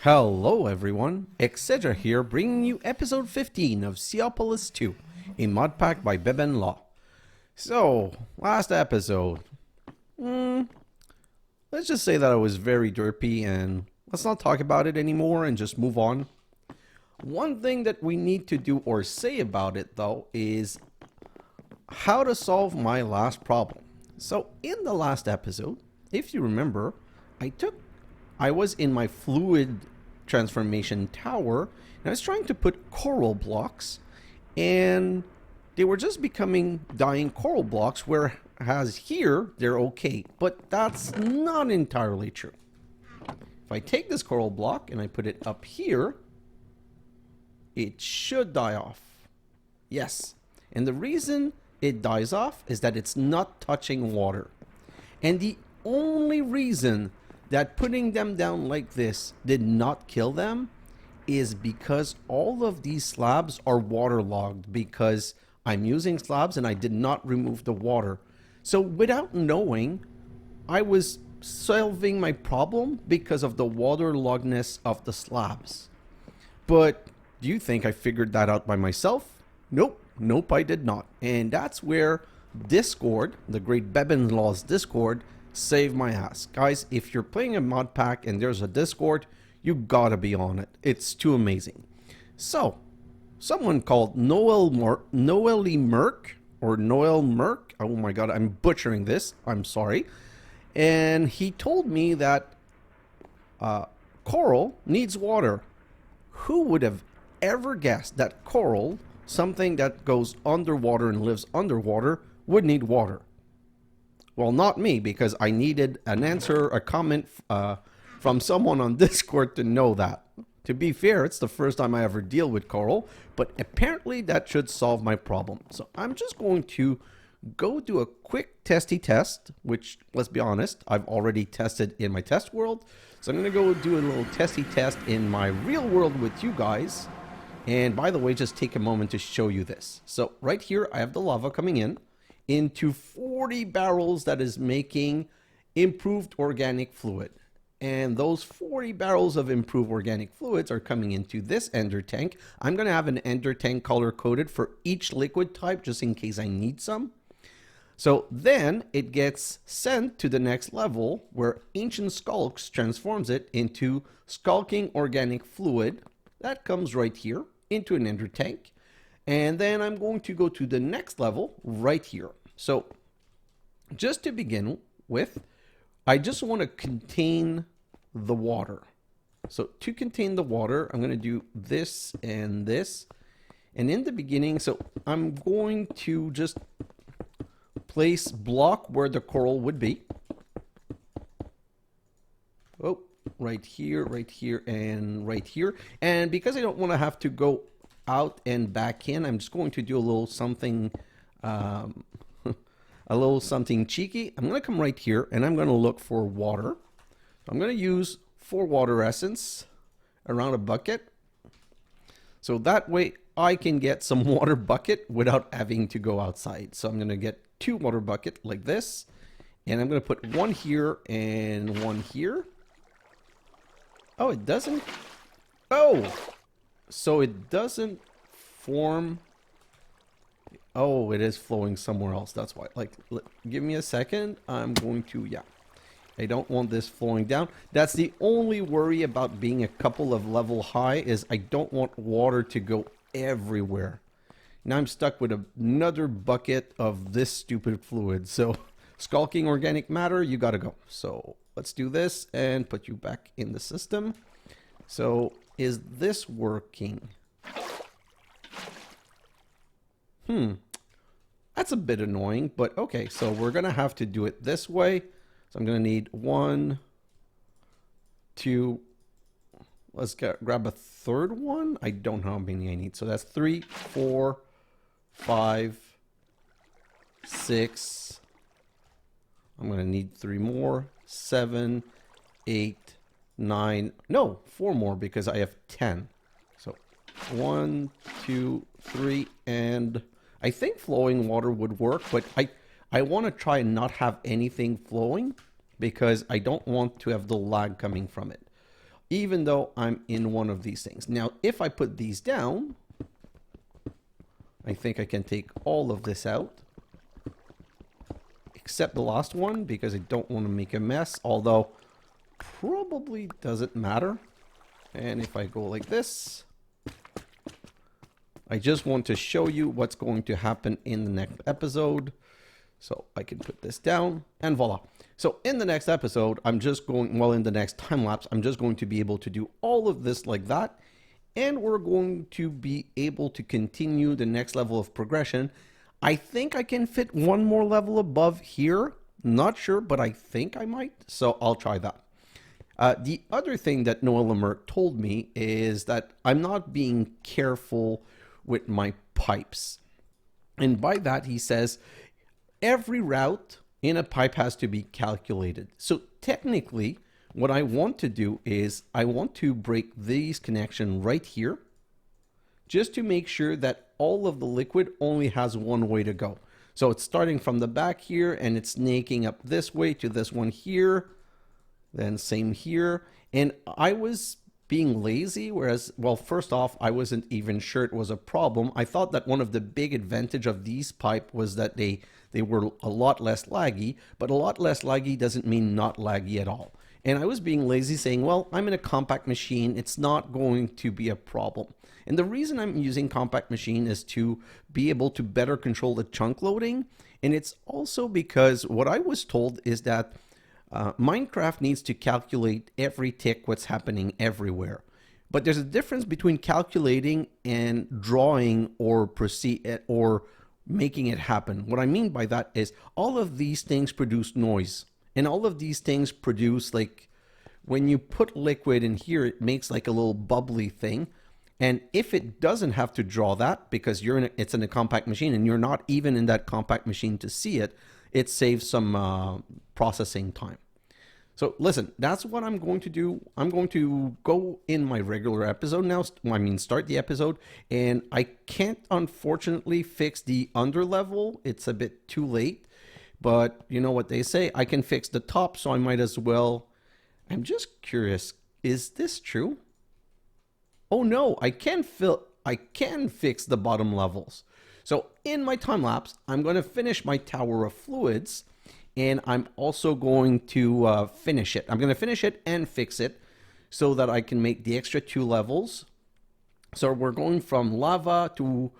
Hello everyone, xHedra here, bringing you episode 15 of Seaopolis 2, a modpack by benbenlaw. So, last episode, let's just say that I was very derpy and let's not talk about it anymore and just move on. One thing that we need to do or say about it though is how to solve my last problem. So in the last episode, if you remember, I was in my fluid transformation tower and I was trying to put coral blocks and they were just becoming dying coral blocks, whereas here they're okay, but that's not entirely true. If I take this coral block and I put it up here, it should die off. Yes, and the reason it dies off is that it's not touching water. And the only reason that putting them down like this did not kill them is because all of these slabs are waterlogged because I'm using slabs and I did not remove the water. So without knowing, I was solving my problem because of the waterloggedness of the slabs. But do you think I figured that out by myself? Nope, I did not. And that's where Discord, the great benbenlaw's Discord, saved my ass. Guys, if you're playing a mod pack and there's a Discord, you gotta be on it. It's too amazing. So, someone called Noel Merck, oh my god, I'm butchering this, I'm sorry. And he told me that coral needs water. Who would have ever guessed that coral, something that goes underwater and lives underwater, would need water? Well, not me, because I needed an answer, a comment from someone on Discord to know that. To be fair, it's the first time I ever deal with coral, but apparently that should solve my problem. So I'm just going to go do a quick testy test, which, let's be honest, I've already tested in my test world. So I'm going to go do a little testy test in my real world with you guys. And by the way, just take a moment to show you this. So right here, I have the lava coming in into 40 barrels that is making improved organic fluid. And those 40 barrels of improved organic fluids are coming into this ender tank. I'm going to have an ender tank color coded for each liquid type just in case I need some. So then it gets sent to the next level where Ancient Skulks transforms it into skulking organic fluid. That comes right here into an ender tank. And then I'm going to go to the next level right here. So just to begin with, I just want to contain the water. So to contain the water, I'm going to do this and this. And in the beginning, so I'm going to just place block where the coral would be. Oh, right here, and right here. And because I don't want to have to go out and back in, I'm just going to do a little something cheeky. I'm going to come right here and I'm going to look for water. I'm going to use 4 water essence around a bucket. So that way I can get some water bucket without having to go outside. So I'm going to get 2 water bucket like this. And I'm going to put 1 here and 1 here. Oh, it doesn't. Oh, so it doesn't form. Oh, it is flowing somewhere else. That's why. Like, give me a second. I'm going to, yeah. I don't want this flowing down. That's the only worry about being a couple of level high is I don't want water to go everywhere. Now I'm stuck with another bucket of this stupid fluid. So, skulking organic matter, you gotta go. So, let's do this and put you back in the system. So, is this working? That's a bit annoying, but okay, so we're gonna have to do it this way. So I'm gonna need 1, 2, let's grab a third one. I don't know how many I need. So that's 3, 4, 5, 6. I'm gonna need 3 more, 7, 8, 9, no, 4 more because I have 10. So 1, 2, 3, and I think flowing water would work, but I want to try and not have anything flowing because I don't want to have the lag coming from it. even though I'm in one of these things. Now, if I put these down, I think I can take all of this out, except the last one, because I don't want to make a mess, although probably doesn't matter. And if I go like this, I just want to show you what's going to happen in the next episode. So I can put this down and voila. So in the next episode, I'm just going, well, in the next time lapse, I'm just going to be able to do all of this like that. And we're going to be able to continue the next level of progression. I think I can fit one more level above here. Not sure, but I think I might. So I'll try that. The other thing that Noah Lemert told me is that I'm not being careful with my pipes. And by that, he says, every route in a pipe has to be calculated. So technically, what I want to do is I want to break these connections right here, just to make sure that all of the liquid only has one way to go. So it's starting from the back here and it's snaking up this way to this one here, then same here. And I was being lazy, whereas, well, first off, I wasn't even sure it was a problem. I thought that one of the big advantage of these pipe was that they were a lot less laggy, but a lot less laggy doesn't mean not laggy at all. And I was being lazy saying, well, I'm in a compact machine, it's not going to be a problem. And the reason I'm using compact machine is to be able to better control the chunk loading. And it's also because what I was told is that Minecraft needs to calculate every tick what's happening everywhere. But there's a difference between calculating and drawing or proceed or making it happen. What I mean by that is all of these things produce noise. And all of these things produce, like, when you put liquid in here, it makes like a little bubbly thing. And if it doesn't have to draw that because it's in a compact machine and you're not even in that compact machine to see it, it saves some processing time. So listen, that's what I'm going to do. I'm going to go in my regular episode now. I mean, start the episode. And I can't, unfortunately, fix the under level. It's a bit too late. But you know what they say, I can fix the top, so I might as well. I'm just curious, is this true? Oh no, I can fix the bottom levels. So in my time lapse, I'm going to finish my tower of fluids, and I'm also going to finish it. I'm going to finish it and fix it so that I can make the extra 2 levels. So we're going from lava to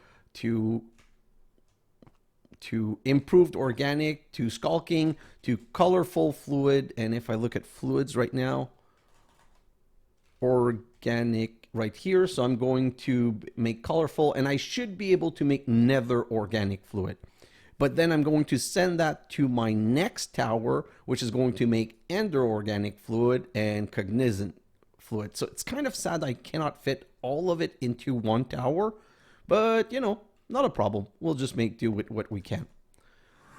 improved organic, to skulking, to colorful fluid. And if I look at fluids right now, organic right here. So I'm going to make colorful, and I should be able to make nether organic fluid. But then I'm going to send that to my next tower, which is going to make ender organic fluid and cognizant fluid. So it's kind of sad I cannot fit all of it into one tower, but you know, not a problem. We'll just make do with what we can.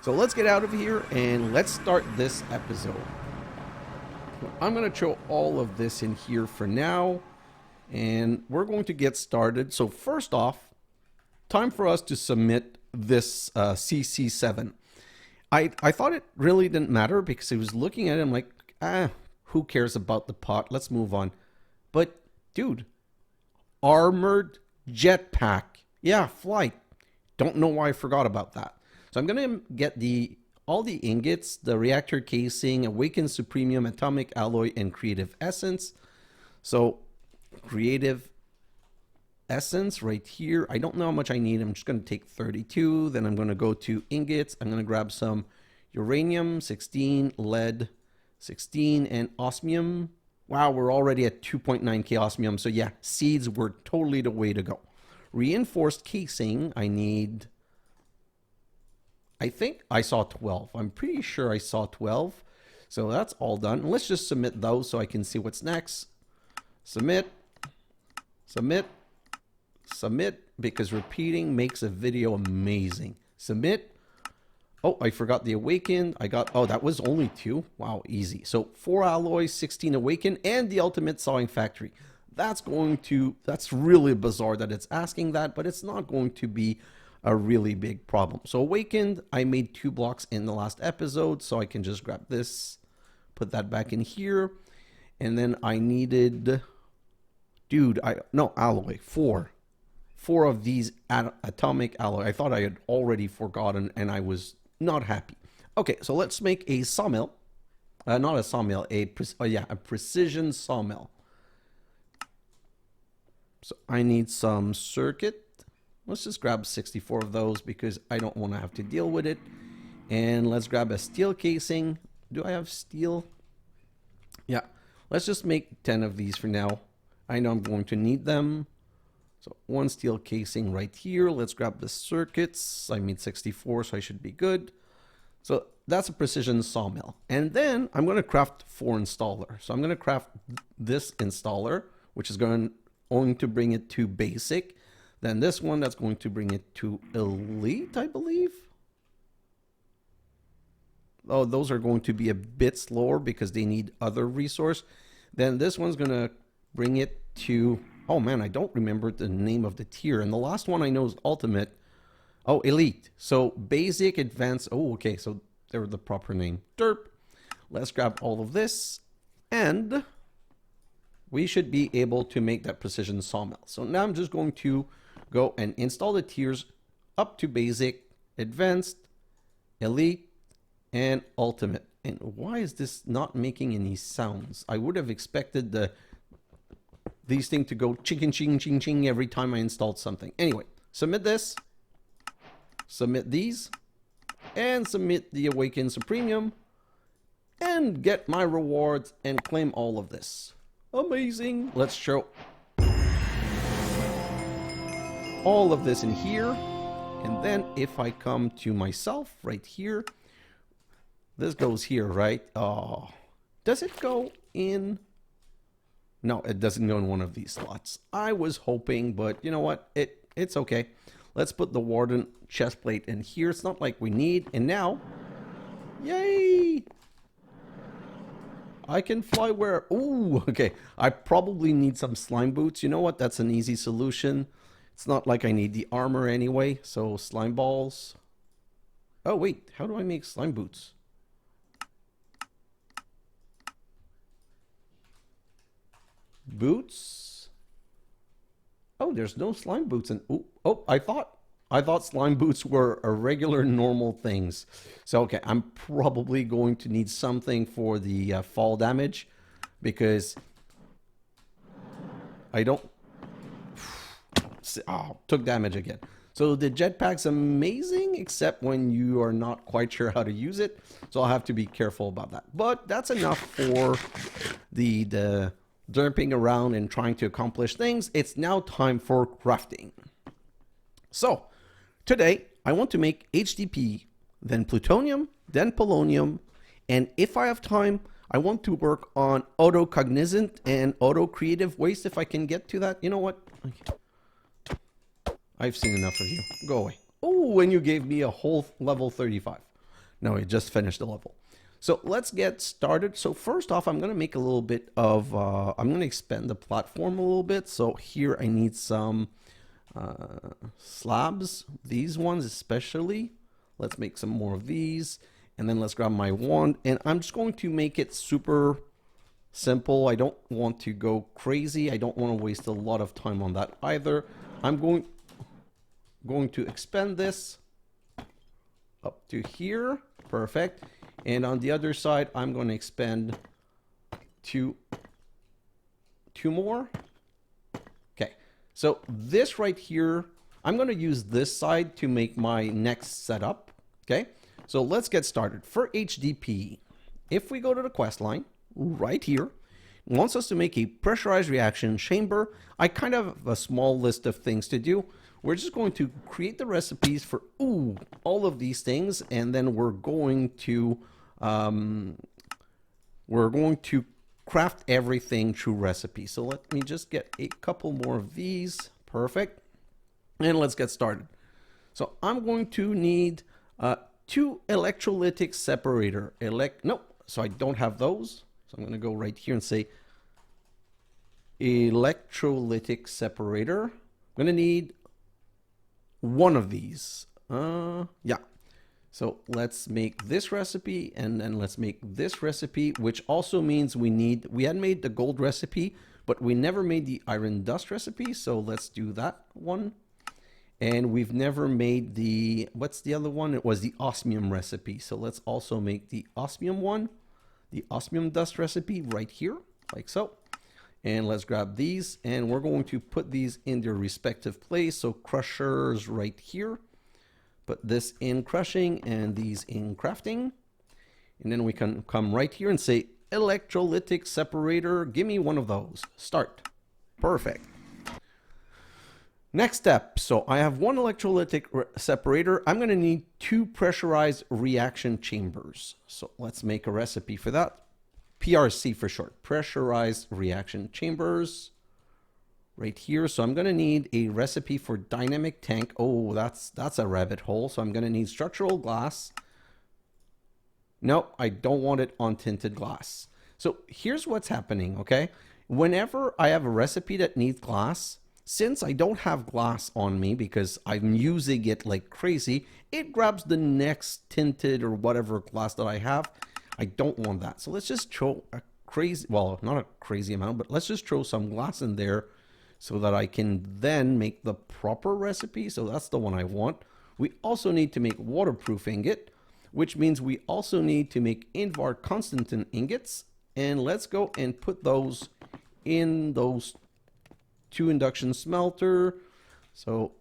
So let's get out of here and let's start this episode. I'm going to show all of this in here for now, and we're going to get started. So first off, time for us to submit this CC VII. I thought it really didn't matter because I was looking at it, I'm like, who cares about the pot? Let's move on. But dude, armored jetpack. Yeah, flight. Don't know why I forgot about that. So I'm going to get all the ingots, the reactor casing, awakened supremium, atomic alloy, and creative essence. So creative essence right here. I don't know how much I need. I'm just going to take 32. Then I'm going to go to ingots. I'm going to grab some uranium 16, lead 16, and osmium. Wow, we're already at 2.9k osmium. So yeah, seeds were totally the way to go. Reinforced casing, I need, I think I saw 12. I'm pretty sure I saw 12. So that's all done. Let's just submit those so I can see what's next. Submit, submit, submit, because repeating makes a video amazing. Submit. Oh, I forgot the awakened. I got, oh, that was only 2. Wow, easy. So 4 alloys, 16 awakened, and the ultimate sawing factory. That's really bizarre that it's asking that, but it's not going to be a really big problem. So awakened, I made 2 blocks in the last episode, so I can just grab this, put that back in here. And then I needed, dude, no, alloy, four of these atomic alloy. I thought I had already forgotten and I was not happy. Okay, so let's make a sawmill. Not a sawmill, a precision sawmill. So I need some circuit. Let's just grab 64 of those because I don't want to have to deal with it. And let's grab a steel casing. Do I have steel? Yeah, let's just make 10 of these for now. I know I'm going to need them. So one steel casing right here. Let's grab the circuits. I made 64, so I should be good. So that's a precision sawmill. And then I'm going to craft 4 installer. So I'm going to craft this installer, which is going to bring it to basic. Then this one, that's going to bring it to elite, I believe. Oh, those are going to be a bit slower because they need other resource. Then this one's going to bring it to, oh man, I don't remember the name of the tier. And the last one I know is ultimate. Oh, elite. So basic, advanced. Oh, okay. So they're the proper name. Derp. Let's grab all of this. And we should be able to make that precision sawmill. So now I'm just going to go and install the tiers up to basic, advanced, elite, and ultimate. And why is this not making any sounds? I would have expected these things to go ching ching ching ching every time I installed something. Anyway, submit this. Submit these, and submit the Awaken Supremium, and get my rewards and claim all of this. Amazing. Let's show all of this in here. And then if I come to myself right here, this goes here, right? Oh, does it go in? No, it doesn't go in one of these slots. I was hoping, but you know what? It's okay. Let's put the Warden chest plate in here. It's not like we need. And now, yay! I can fly where... Ooh, okay. I probably need some slime boots. You know what? That's an easy solution. It's not like I need the armor anyway. So slime balls. Oh, wait. How do I make slime boots? Boots? Oh, there's no slime boots. And oh, I thought slime boots were a regular normal things. So, okay, I'm probably going to need something for the fall damage because I don't... Oh, took damage again. So the jetpack's amazing, except when you are not quite sure how to use it. So I'll have to be careful about that. But that's enough for the derping around and trying to accomplish things. It's now time for crafting. So today I want to make HDPE, then plutonium, then polonium, and if I have time, I want to work on autocognizant and auto-creative waste if I can get to that. You know what? Okay. I've seen enough of you. Go away. Oh, and you gave me a whole level 35. No, I just finished the level. So let's get started. So first off, I'm going to make a little bit of, I'm going to expand the platform a little bit. So here I need some slabs, these ones especially. Let's make some more of these. And then let's grab my wand. And I'm just going to make it super simple. I don't want to go crazy. I don't want to waste a lot of time on that either. I'm going to expand this up to here. Perfect. And on the other side, I'm going to expand two more. Okay. So this right here, I'm going to use this side to make my next setup. Okay. So let's get started. For HDPE, if we go to the Questline right here, it wants us to make a pressurized reaction chamber. I kind of have a small list of things to do. We're just going to create the recipes for all of these things, and then we're going to craft everything through recipe. So let me just get a couple more of these. Perfect. And let's get started. So I'm going to need 2 electrolytic separator. So I don't have those. So I'm going to go right here and say electrolytic separator. I'm going to need one of these. Yeah. So let's make this recipe, and then let's make this recipe, which also means we had made the gold recipe, but we never made the iron dust recipe. So let's do that one. And we've never made the, what's the other one? It was the osmium recipe. So let's also make the osmium one, the osmium dust recipe right here, like so. And let's grab these, and we're going to put these in their respective place. So crushers right here. Put this in crushing and these in crafting. And then we can come right here and say, Electrolytic Separator, give me one of those. Start. Perfect. Next step. So I have one electrolytic separator. I'm going to need 2 pressurized reaction chambers. So let's make a recipe for that. PRC for short. Pressurized reaction chambers. Right here. So I'm going to need a recipe for dynamic tank. Oh, that's a rabbit hole. So I'm going to need structural glass. No, I don't want it on tinted glass. So here's what's happening, okay? Whenever I have a recipe that needs glass, since I don't have glass on me because I'm using it like crazy, it grabs the next tinted or whatever glass that I have. I don't want that. So let's just throw a crazy, well, not a crazy amount, but let's just throw some glass in there so that I can then make the proper recipe. So that's the one I want. We also need to make waterproof ingot, which means we also need to make Invar Constantin ingots. And let's go and put those in those 2 induction smelter. So,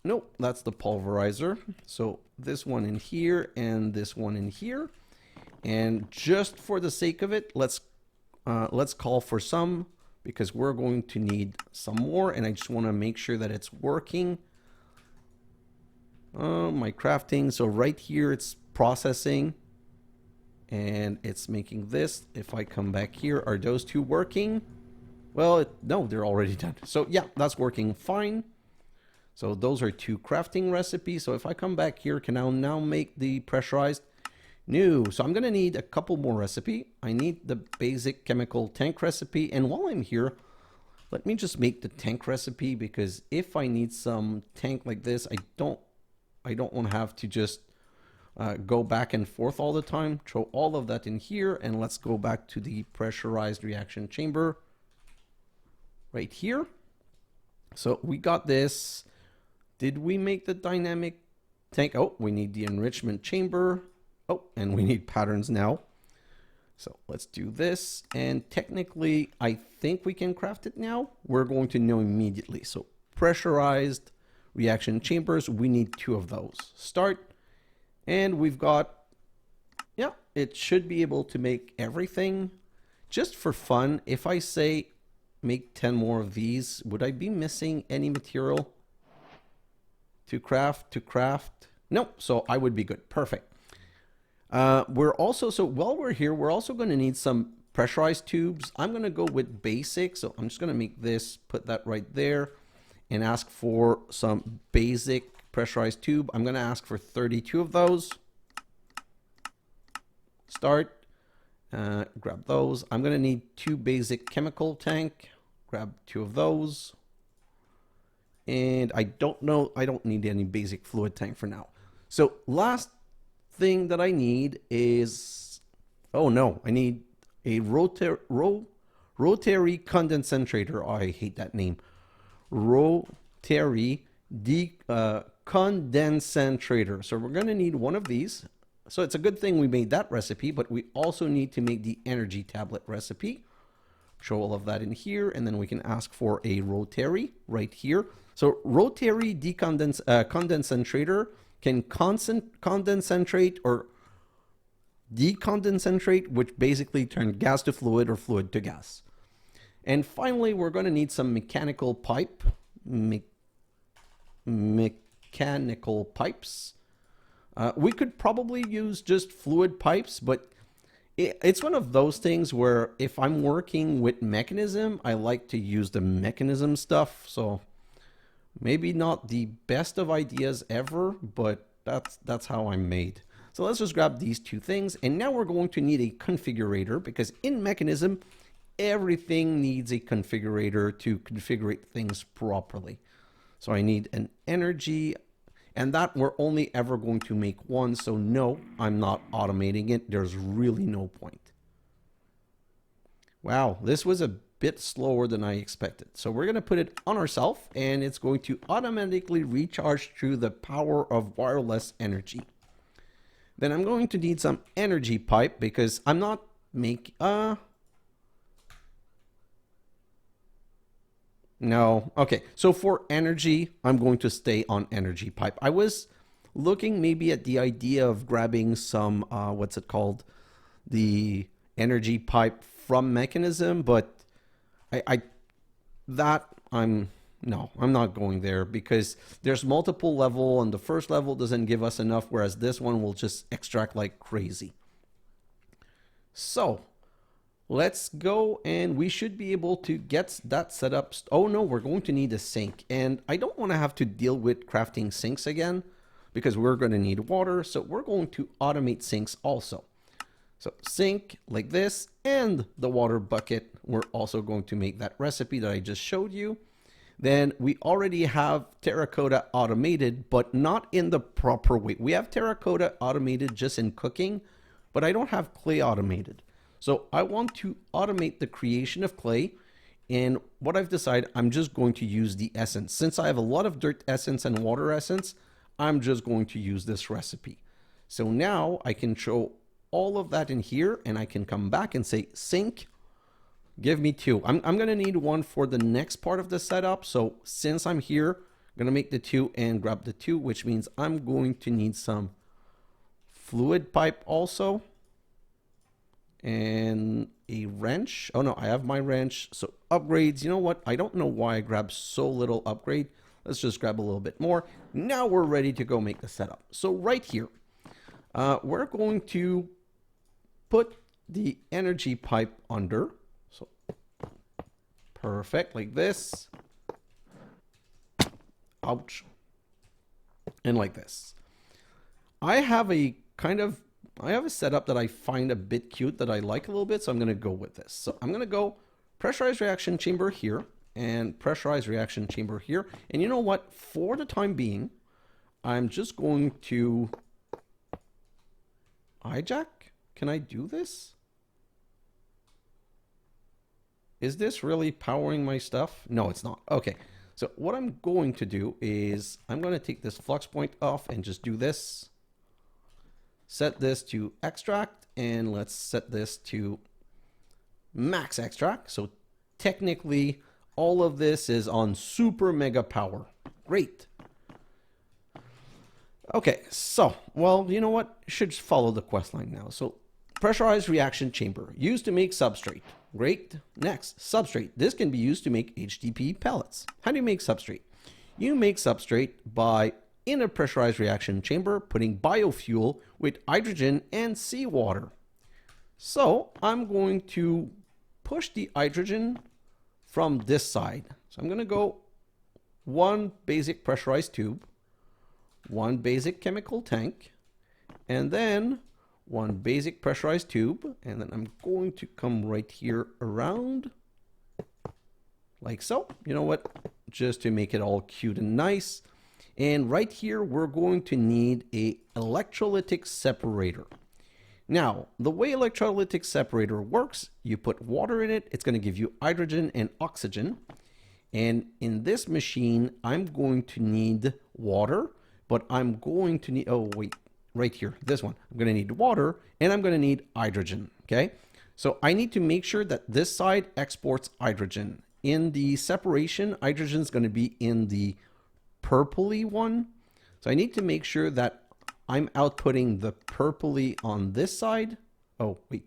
nope, that's the pulverizer. So this one in here and this one in here. And just for the sake of it, let's call for some, because we're going to need some more, and I just want to make sure that it's working. My crafting, so right here it's processing and it's making this. If I come back here, are those 2 working? Well, no, they're already done. So yeah, that's working fine. So those are 2 crafting recipes. So if I come back here, can I now make the pressurized? No. So I'm going to need a couple more recipe. I need the basic chemical tank recipe. And while I'm here, let me just make the tank recipe, because if I need some tank like this, I don't want to have to just go back and forth all the time. Throw all of that in here, and let's go back to the pressurized reaction chamber right here. So we got this. Did we make the dynamic tank? Oh, we need the enrichment chamber. Oh, and we need patterns now. So let's do this. And technically, I think we can craft it now. We're going to know immediately. So pressurized reaction chambers, we need 2 of those. Start. And we've got, yeah, it should be able to make everything. Just for fun, if I say make 10 more of these, would I be missing any material to craft? Nope, so I would be good. Perfect. We're also, so while we're here, we're also going to need some pressurized tubes. I'm going to go with basic. So I'm just going to make this, put that right there, and ask for some basic pressurized tube. I'm going to ask for 32 of those. Start. Grab those. I'm going to need 2 basic chemical tank. Grab 2 of those. And I don't need any basic fluid tank for now. So last thing that I need is, oh no, I need a Rotary Condensentrator. Oh, I hate that name. Rotary Condensentrator. So we're going to need one of these. So it's a good thing we made that recipe, but we also need to make the energy tablet recipe. Show all of that in here, and then we can ask for a rotary right here. So rotary condensentrator can condensentrate or decondensentrate, which basically turn gas to fluid or fluid to gas. And finally, we're going to need some mechanical pipe, mechanical pipes. We could probably use just fluid pipes, but it's one of those things where if I'm working with mechanism, I like to use the mechanism stuff. So maybe not the best of ideas ever, but that's how I'm made. So let's just grab these 2 things. And now we're going to need a configurator, because in mechanism, everything needs a configurator to configure things properly. So I need an energy. And that we're only ever going to make one. So no, I'm not automating it. There's really no point. Wow, this was a bit slower than I expected. So we're going to put it on ourselves, and it's going to automatically recharge through the power of wireless energy. Then I'm going to need some energy pipe because I'm not making... No. Okay. So for energy, I'm going to stay on energy pipe. I was looking maybe at the idea of grabbing some, what's it called? The energy pipe from mechanism, but no, I'm not going there because there's multiple level and the first level doesn't give us enough, whereas this one will just extract like crazy. So let's go, and we should be able to get that set up. Oh no, we're going to need a sink, and I don't want to have to deal with crafting sinks again because we're going to need water. So we're going to automate sinks also. So sink like this, and the water bucket. We're also going to make that recipe that I just showed you. Then we already have terracotta automated, but not in the proper way. We have terracotta automated just in cooking, but I don't have clay automated. So I want to automate the creation of clay. And what I've decided, I'm just going to use the essence. Since I have a lot of dirt essence and water essence, I'm just going to use this recipe. So now I can show all of that in here, and I can come back and say, sink, give me 2. I'm going to need one for the next part of the setup. So since I'm here, I'm going to make the 2 and grab the 2, which means I'm going to need some fluid pipe also. And a wrench. Oh no, I have my wrench. So upgrades, you know what? I don't know why I grabbed so little upgrade. Let's just grab a little bit more. Now we're ready to go make the setup. So right here, we're going to put the energy pipe under. So perfect, like this. Ouch. And like this. I have a setup that I find a bit cute that I like a little bit, so I'm going to go with this. So I'm going to go pressurized reaction chamber here and pressurized reaction chamber here. And you know what? For the time being, I'm just going to hijack. Can I do this? Is this really powering my stuff? No, it's not. Okay. So what I'm going to do is I'm going to take this flux point off and just do this. Set this to extract, and let's set this to max extract. So technically all of this is on super mega power. Great. Okay, so, well, you know what? Should follow the quest line now. So pressurized reaction chamber used to make substrate. Great. Next, substrate. This can be used to make HDPE pellets. How do you make substrate? You make substrate by, in a pressurized reaction chamber, putting biofuel with hydrogen and seawater. So I'm going to push the hydrogen from this side. So I'm going to go one basic pressurized tube, one basic chemical tank, and then one basic pressurized tube. And then I'm going to come right here around like so. You know what? Just to make it all cute and nice. And right here, we're going to need a electrolytic separator. Now, the way electrolytic separator works, you put water in it. It's going to give you hydrogen and oxygen. And in this machine, I'm going to need water, but I'm going to need, oh, wait, right here, this one. I'm going to need water and I'm going to need hydrogen, okay? So I need to make sure that this side exports hydrogen. In the separation, hydrogen is going to be in the purpley one. So I need to make sure that I'm outputting the purpley on this side. Oh, wait.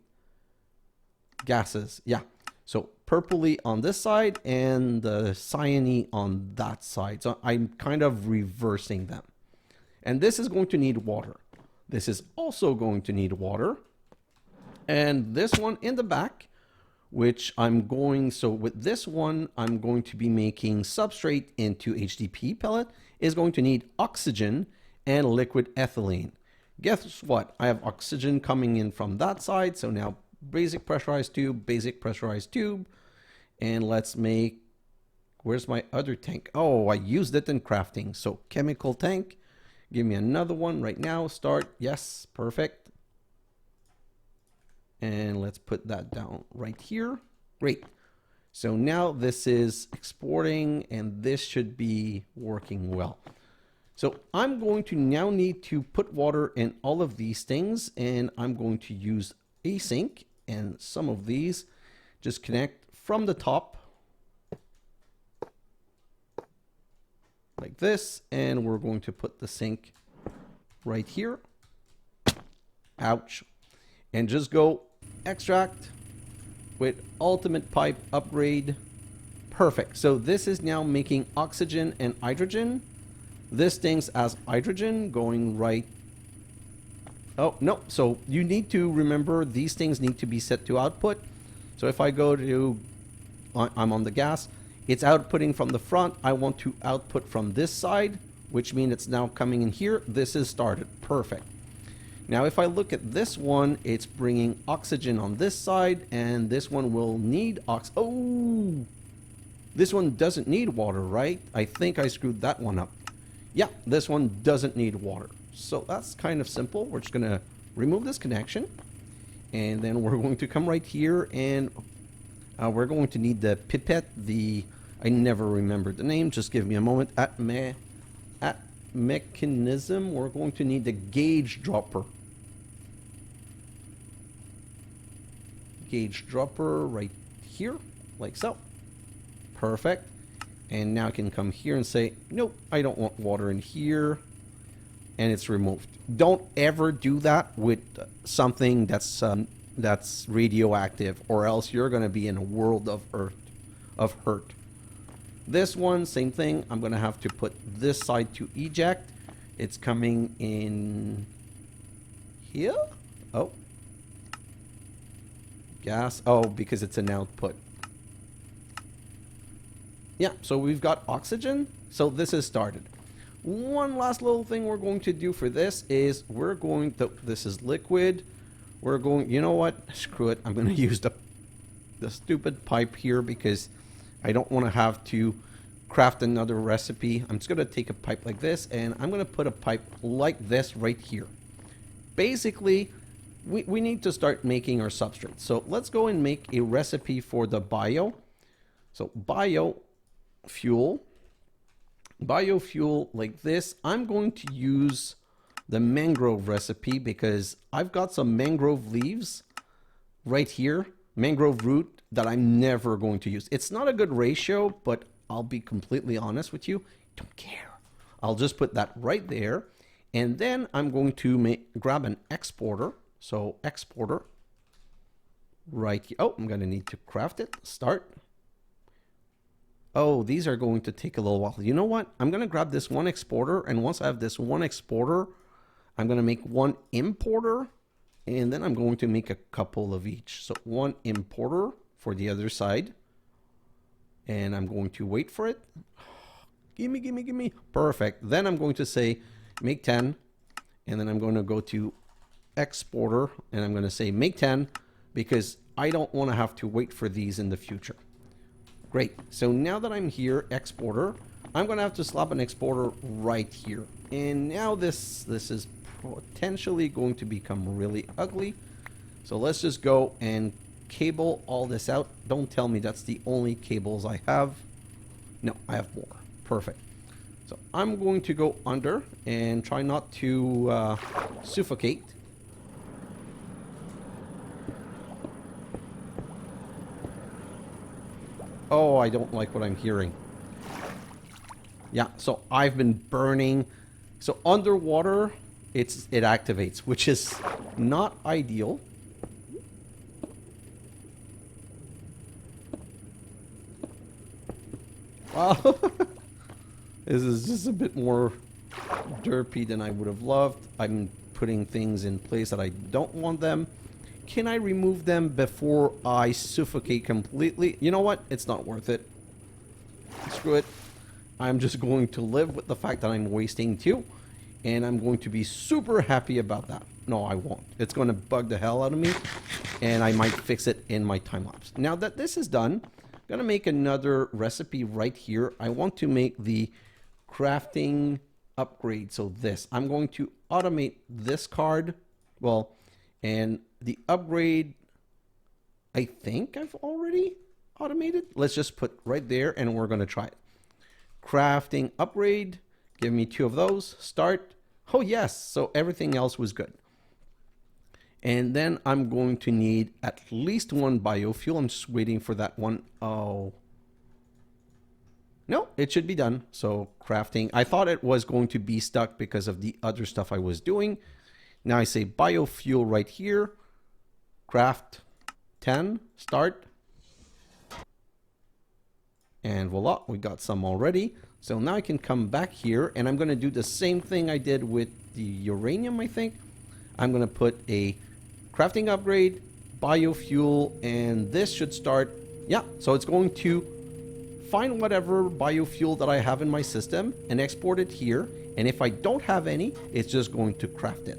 Gases. Yeah. So purpley on this side and the cyane on that side. So I'm kind of reversing them. And this is going to need water. This is also going to need water. And this one in the back, which I'm going, so with this one, I'm going to be making substrate into HDPE pellet, is going to need oxygen and liquid ethylene. Guess what? I have oxygen coming in from that side. So now basic pressurized tube, and let's make, where's my other tank? Oh, I used it in crafting. So chemical tank, Give me another one right now. Start. Yes, perfect. And let's put that down right here. Great. So now this is exporting and this should be working well. So I'm going to now need to put water in all of these things, and I'm going to use async, and some of these just connect from the top like this, and we're going to put the sink right here. Ouch. And just go extract with ultimate pipe upgrade. Perfect. So this is now making oxygen and hydrogen. This thing's as hydrogen going right. Oh, no. So you need to remember these things need to be set to output. So if I go to, I'm on the gas, it's outputting from the front. I want to output from this side, which means it's now coming in here. This is started. Perfect. Now, if I look at this one, it's bringing oxygen on this side, and this one will need oh, this one doesn't need water, right? I think I screwed that one up. Yeah, this one doesn't need water. So that's kind of simple. We're just going to remove this connection, and then we're going to come right here, and we're going to need the pipette. I never remembered the name. Just give me a moment. At mechanism, we're going to need the gauge dropper. Gauge dropper right here, like so. Perfect. And now I can come here and say, nope, I don't want water in here. And it's removed. Don't ever do that with something that's radioactive, or else you're going to be in a world of hurt. This one, same thing. I'm going to have to put this side to eject. It's coming in here. Oh. Gas. Oh, because it's an output. Yeah, so we've got oxygen. So this is started. One last little thing we're going to do for this is we're going to, this is liquid. We're going, you know what? Screw it. I'm going to use the stupid pipe here because I don't want to have to craft another recipe. I'm just going to take a pipe like this, and I'm going to put a pipe like this right here. Basically, we need to start making our substrate. So let's go and make a recipe for the biofuel like this. I'm going to use the mangrove recipe because I've got some mangrove leaves right here, mangrove root, that I'm never going to use. It's not a good ratio, but I'll be completely honest with you, don't care. I'll just put that right there, and then I'm going to grab an exporter. So exporter right here. Oh, I'm going to need to craft it. Start. Oh, these are going to take a little while. You know what? I'm going to grab this one exporter, and once I have this one exporter, I'm going to make one importer, and then I'm going to make a couple of each. So one importer for the other side, and I'm going to wait for it. Gimme, gimme, gimme. Perfect. Then I'm going to say make 10, and then I'm going to go to exporter, and I'm going to say make 10 because I don't want to have to wait for these in the future. Great. So now that I'm here, exporter, I'm going to have to slap an exporter right here. And now this is potentially going to become really ugly. So let's just go and cable all this out. Don't tell me that's the only cables I have. No, I have more. Perfect. So I'm going to go under and try not to suffocate. Oh, I don't like what I'm hearing. Yeah, so I've been burning. So underwater, it activates, which is not ideal. Wow. This is just a bit more derpy than I would have loved. I'm putting things in place that I don't want them. Can I remove them before I suffocate completely? You know what? It's not worth it. Screw it. I'm just going to live with the fact that I'm wasting 2. And I'm going to be super happy about that. No, I won't. It's going to bug the hell out of me. And I might fix it in my time lapse. Now that this is done, I'm going to make another recipe right here. I want to make the crafting upgrade. So this, I'm going to automate this card. Well, and the upgrade, I think I've already automated. Let's just put right there and we're going to try it. Crafting upgrade, give me 2 of those, start. Oh yes, so everything else was good. And then I'm going to need at least 1 biofuel. I'm just waiting for that one. Oh, no, it should be done. So crafting, I thought it was going to be stuck because of the other stuff I was doing. Now I say biofuel right here, craft 10, start. And voila, we got some already. So now I can come back here and I'm going to do the same thing I did with the uranium, I think. I'm going to put a crafting upgrade, biofuel, and this should start. Yeah, so it's going to find whatever biofuel that I have in my system and export it here. And if I don't have any, it's just going to craft it.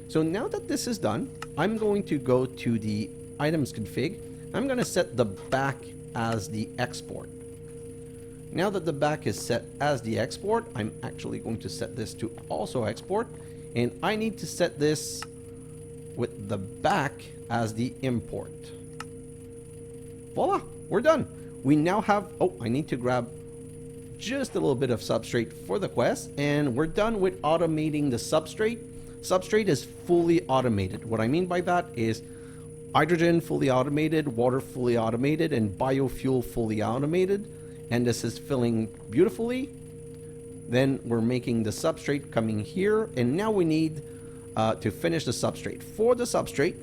So now that this is done, I'm going to go to the items config. I'm going to set the back as the export. Now that the back is set as the export, I'm actually going to set this to also export. And I need to set this with the back as the import. Voila, we're done. We now have, oh, I need to grab just a little bit of substrate for the quest. And we're done with automating the substrate. Substrate is fully automated. What I mean by that is hydrogen fully automated, water fully automated, and biofuel fully automated. And this is filling beautifully. Then we're making the substrate coming here. And now we need to finish the substrate. For the substrate,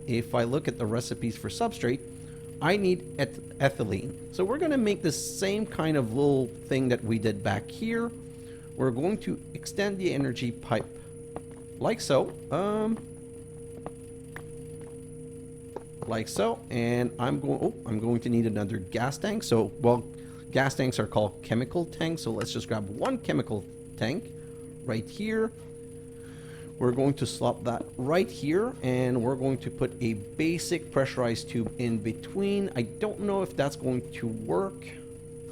if I look at the recipes for substrate, I need ethylene. So we're going to make the same kind of little thing that we did back here. We're going to extend the energy pipe like so. Like so. And I'm going to need another gas tank. So, well, gas tanks are called chemical tanks, so let's just grab 1 chemical tank right here. We're going to slot that right here, and we're going to put a basic pressurized tube in between. I don't know if that's going to work.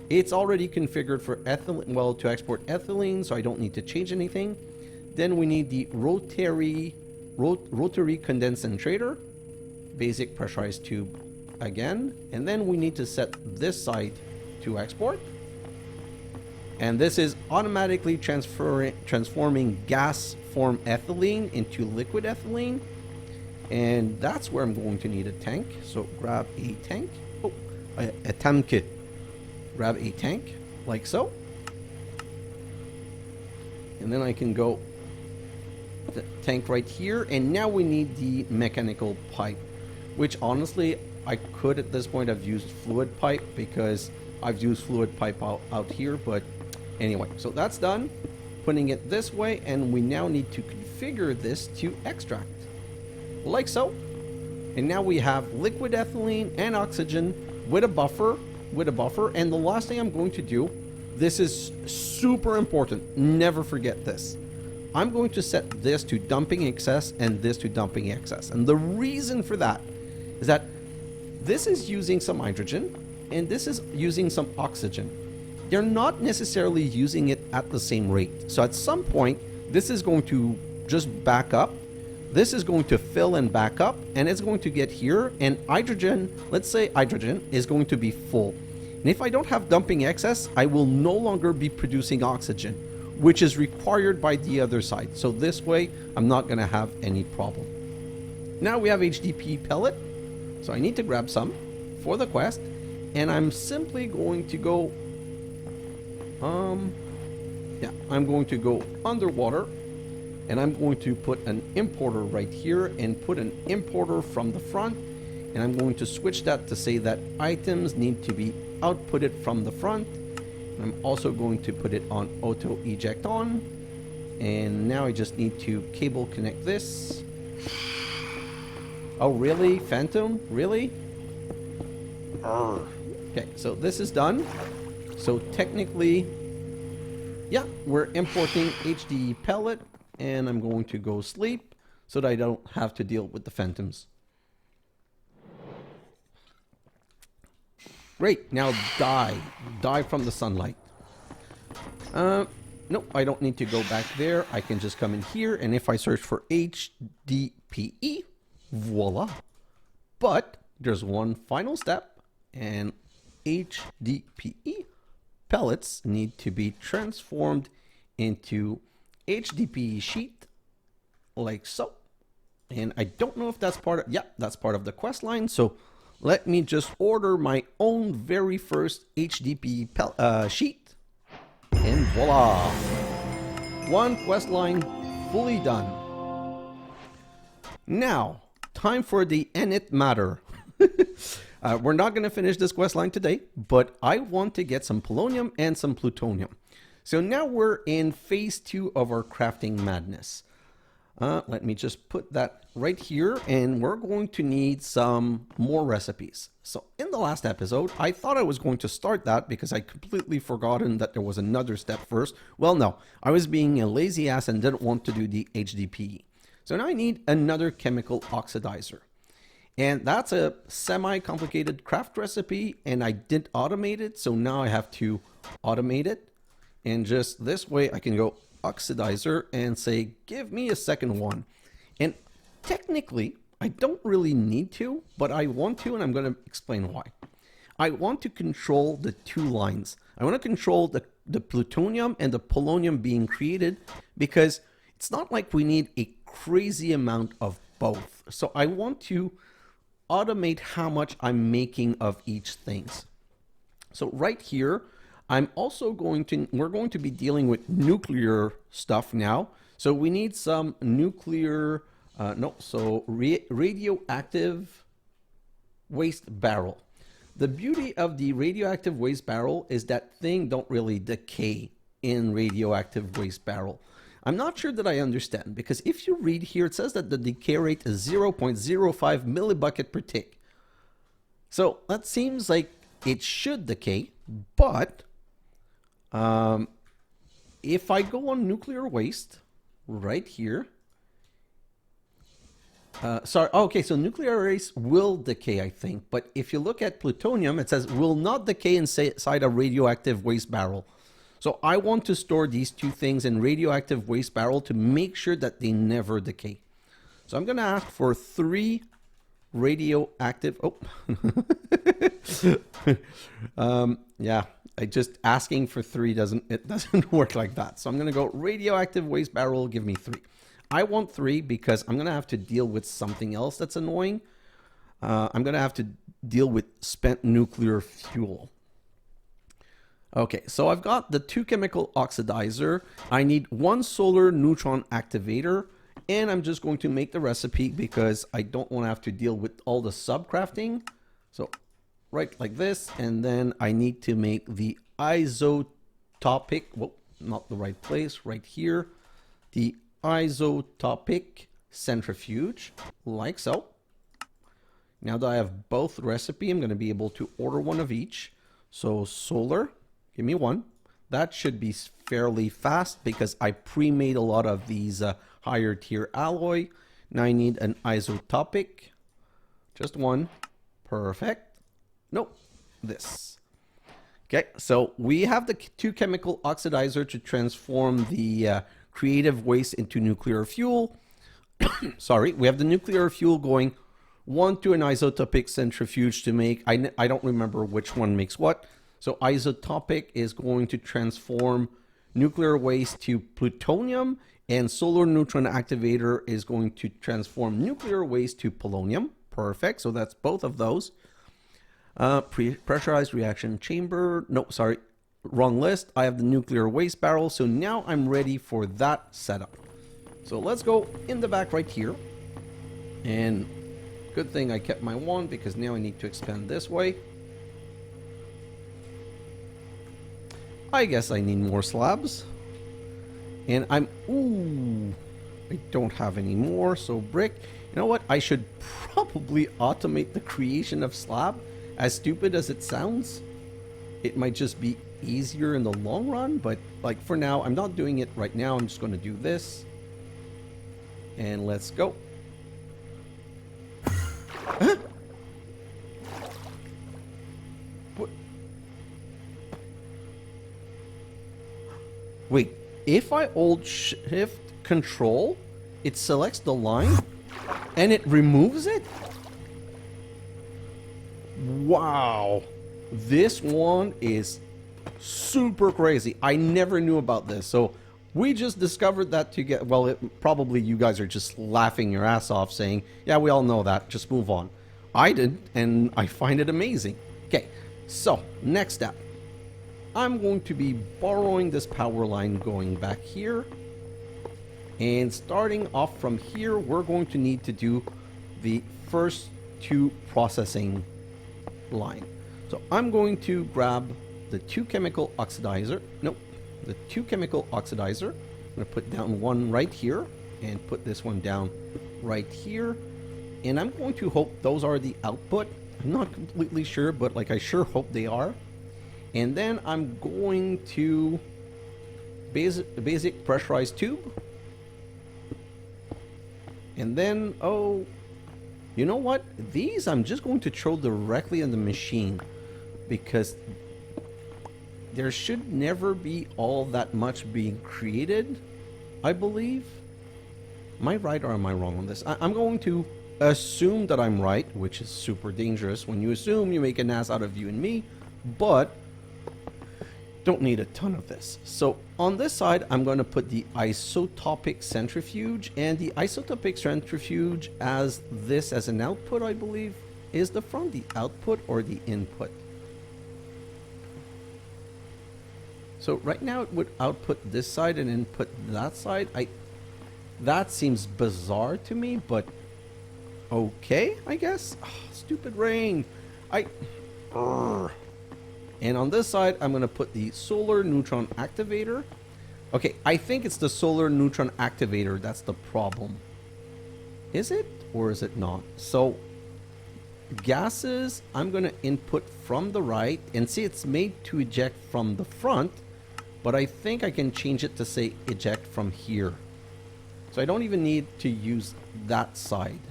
It's already configured for ethylene, well, to export ethylene, so I don't need to change anything. Then we need the Rotary Condensentrator, basic pressurized tube again, and then we need to set this side to export. And this is automatically transforming gas form ethylene into liquid ethylene. And that's where I'm going to need a tank. So grab a tank. Oh, a tank. Grab a tank like so. And then I can go the tank right here. And now we need the mechanical pipe, which honestly, I could at this point have used fluid pipe because I've used fluid pipe out here, but anyway, so that's done. Putting it this way, and we now need to configure this to extract, like so. And now we have liquid ethylene and oxygen with a buffer, and the last thing I'm going to do, this is super important, never forget this. I'm going to set this to dumping excess and this to dumping excess. And the reason for that is that this is using some hydrogen, and this is using some oxygen. They're not necessarily using it at the same rate. So at some point, this is going to just back up. This is going to fill and back up, and it's going to get here. And hydrogen, let's say hydrogen is going to be full. And if I don't have dumping excess, I will no longer be producing oxygen, which is required by the other side. So this way, I'm not going to have any problem. Now we have HDPE pellet. So I need to grab some for the quest. And I'm simply going to go, I'm going to go underwater, and I'm going to put an importer right here and put an importer from the front. And I'm going to switch that to say that items need to be outputted from the front. I'm also going to put it on auto eject on. And now I just need to cable connect this. Oh, really? Phantom? Really? Okay, so this is done. So technically, yeah, we're importing HD pellet, and I'm going to go sleep so that I don't have to deal with the phantoms. Great, now die from the sunlight. Nope, I don't need to go back there. I can just come in here, and if I search for HDPE, voila. But there's one final step, and HDPE pellets need to be transformed into HDPE sheet, like so. And I don't know if that's part of, yeah, that's part of the quest line. So let me just order my own very first HDPE sheet, and voila. One quest line fully done. Now, time for the Nth matter. We're not going to finish this quest line today, but I want to get some polonium and some plutonium. So now we're in phase 2 of our crafting madness. Let me just put that right here, and we're going to need some more recipes. So in the last episode, I thought I was going to start that because I completely forgotten that there was another step first. Well, no, I was being a lazy ass and didn't want to do the HDPE. So now I need another chemical oxidizer. And that's a semi-complicated craft recipe, and I didn't automate it, so now I have to automate it. And just this way I can go oxidizer and say, give me a second one. And technically, I don't really need to, but I want to, and I'm going to explain why. I want to control the two lines. I want to control the plutonium and the polonium being created, because it's not like we need a crazy amount of both. So I want to automate how much I'm making of each things. So right here, I'm also going to, we're going to be dealing with nuclear stuff now. So we need some nuclear, radioactive waste barrel. The beauty of the radioactive waste barrel is that thing don't really decay in radioactive waste barrel. I'm not sure that I understand, because if you read here, it says that the decay rate is 0.05 millibucket per tick. So that seems like it should decay, but if I go on nuclear waste right here, so nuclear waste will decay, I think, but if you look at plutonium, it says will not decay inside a radioactive waste barrel. So I want to store these two things in radioactive waste barrel to make sure that they never decay. So I'm going to ask for 3 radioactive, yeah, asking for 3 doesn't work like that. So I'm going to go radioactive waste barrel, give me 3. I want 3 because I'm going to have to deal with something else that's annoying. I'm going to have to deal with spent nuclear fuel. Okay, so I've got the 2 chemical oxidizer. I need 1 solar neutron activator, and I'm just going to make the recipe because I don't want to have to deal with all the subcrafting. So right like this, and then I need to make the isotopic, well, not the right place, right here, the isotopic centrifuge, like so. Now that I have both recipe, I'm going to be able to order 1 of each. So solar, give me 1. That should be fairly fast because I pre-made a lot of these higher tier alloy. Now I need an isotopic, just 1, perfect. Nope, this. Okay, so we have the 2 chemical oxidizer to transform the creative waste into nuclear fuel. Sorry, we have the nuclear fuel going 1 to an isotopic centrifuge to make, I don't remember which one makes what. So isotopic is going to transform nuclear waste to plutonium, and solar neutron activator is going to transform nuclear waste to polonium. Perfect, so that's both of those. Pressurized reaction chamber, no, sorry, wrong list. I have the nuclear waste barrel, so now I'm ready for that setup. So let's go in the back right here. And good thing I kept my 1 because now I need to expand this way. I guess I need more slabs. And I don't have any more, so brick. You know what? I should probably automate the creation of slab. As stupid as it sounds, it might just be easier in the long run, but like for now, I'm not doing it right now. I'm just going to do this. And let's go. Huh? What? Wait, if I hold shift control, it selects the line and it removes it. Wow, this one is super crazy. I never knew about this. So we just discovered that together. Well, probably you guys are just laughing your ass off saying, yeah, we all know that, just move on. I did, and I find it amazing. Okay, so next step. I'm going to be borrowing this power line going back here. And starting off from here, we're going to need to do the first two processing line. So I'm going to grab the two chemical oxidizer. Nope, the two chemical oxidizer. I'm going to put down one right here and put this one down right here. And I'm going to hope those are the output. I'm not completely sure, but like I sure hope they are. And then I'm going to basic pressurized tube. And then, oh, you know what? These I'm just going to throw directly in the machine because there should never be all that much being created, I believe. Am I right or am I wrong on this? I'm going to assume that I'm right, which is super dangerous. When you assume, you make an ass out of you and me, but don't need a ton of this. So on this side, I'm going to put the isotopic centrifuge, and the isotopic centrifuge as this as an output, I believe, is from the output or the input. So right now it would output this side and input that side. That seems bizarre to me, but okay, I guess. Oh, stupid rain. And on this side, I'm going to put the solar neutron activator. Okay, I think it's the solar neutron activator that's the problem. Is it or is it not? So gases, I'm going to input from the right, and see it's made to eject from the front, but I think I can change it to say eject from here. So I don't even need to use that side.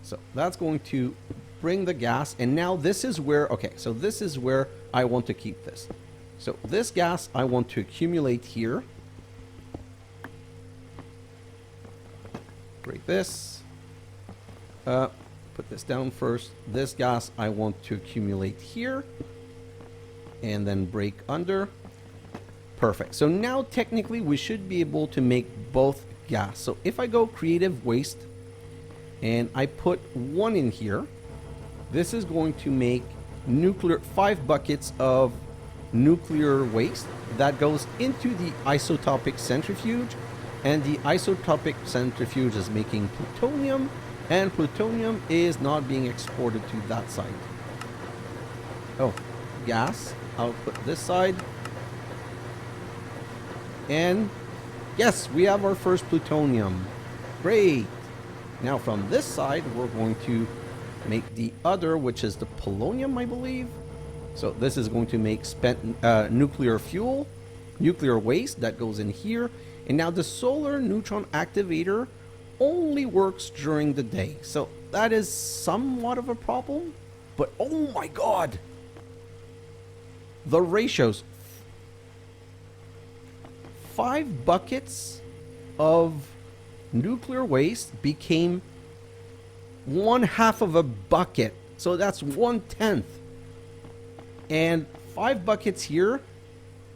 So that's going to bring the gas, and now this is where, okay, so this is where I want to keep this. So this gas I want to accumulate here. Break this. Put this down first. This gas I want to accumulate here. And then break under. Perfect. So now technically we should be able to make both gas. So if I go creative waste and I put one in here, this is going to make 5 buckets of nuclear waste that goes into the isotopic centrifuge, and the isotopic centrifuge is making plutonium, and plutonium is not being exported to that side. Oh, gas. I'll put this side. And yes, we have our first plutonium. Great. Now from this side, we're going to make the other, which is the polonium, I believe. So this is going to make spent nuclear fuel, nuclear waste that goes in here. And now the solar neutron activator only works during the day. So that is somewhat of a problem. But oh my god, the ratios. 5 buckets of nuclear waste became 1/2 of a bucket. So that's 1/10. And 5 buckets here.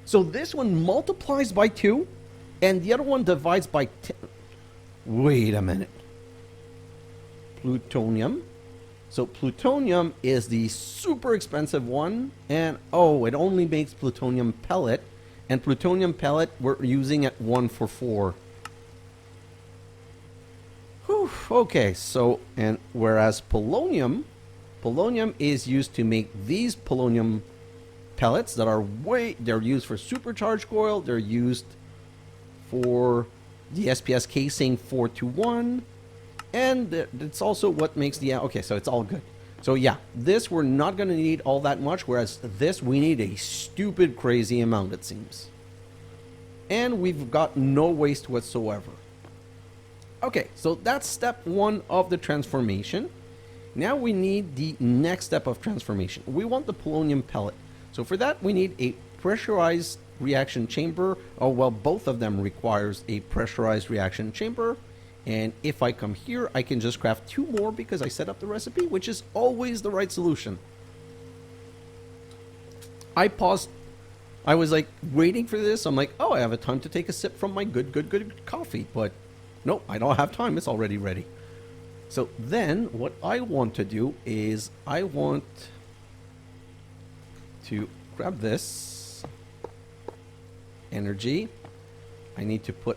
So this one multiplies by 2 and the other one divides by 10. Wait a minute. Plutonium. So plutonium is the super expensive one, and oh, it only makes plutonium pellet, and plutonium pellet we're using at 1 for 4. Whew, okay, so, and whereas polonium is used to make these polonium pellets that are they're used for supercharged coil, they're used for the SPS casing 421, and it's also what makes the, okay, so it's all good. So yeah, this we're not going to need all that much, whereas this we need a stupid crazy amount, it seems. And we've got no waste whatsoever. Okay, so that's step 1 of the transformation. Now we need the next step of transformation. We want the polonium pellet. So for that we need a pressurized reaction chamber. Oh, well, both of them requires a pressurized reaction chamber. And if I come here, I can just craft 2 more because I set up the recipe, which is always the right solution. I paused. I was like waiting for this. I'm like, oh, I have a time to take a sip from my good coffee. But nope, I don't have time. It's already ready. So then what I want to do is I want to grab this energy. I need to put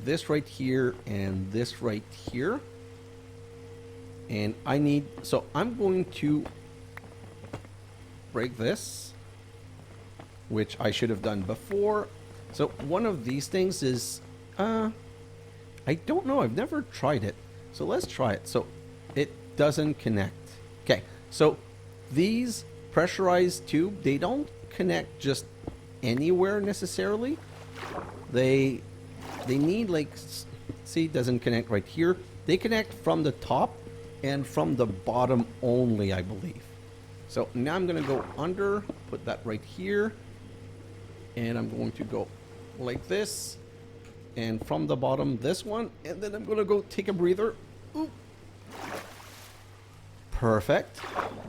this right here and this right here. And I need, so I'm going to break this, which I should have done before. So one of these things is, I don't know, I've never tried it. So let's try it. So it doesn't connect. Okay, so these pressurized tube, they don't connect just anywhere necessarily. They need, like, see, it doesn't connect right here. They connect from the top and from the bottom only, I believe. So now I'm going to go under, put that right here. And I'm going to go like this. And from the bottom, this one. And then I'm going to go take a breather. Ooh. Perfect.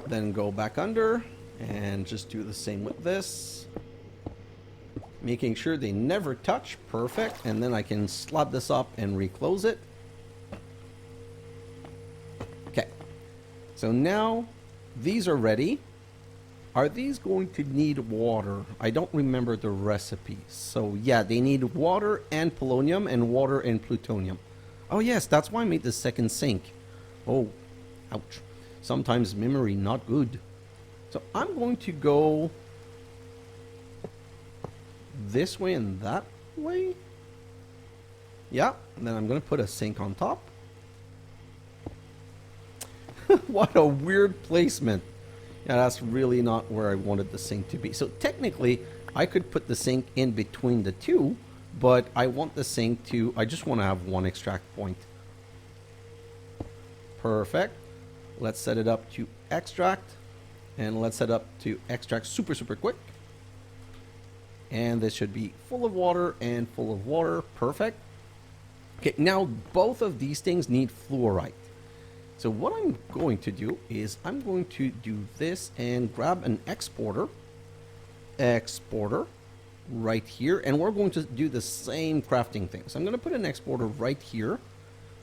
Then go back under. And just do the same with this. Making sure they never touch. Perfect. And then I can slap this up and reclose it. Okay. So now these are ready. Are these going to need water? I don't remember the recipe. So yeah, they need water and polonium and water and plutonium. Oh yes, that's why I made the second sink. Oh, ouch. Sometimes memory not good. So I'm going to go this way and that way. Yeah, and then I'm going to put a sink on top. What a weird placement. Yeah, that's really not where I wanted the sink to be. So technically, I could put the sink in between the two, but I want the sink to, I just want to have one extract point. Perfect. Let's set it up to extract. And let's set up to extract super quick. And this should be full of water and full of water. Perfect. Okay, now both of these things need fluorite. So what I'm going to do is I'm going to do this and grab an exporter right here, and we're going to do the same crafting thing. So I'm going to put an exporter right here.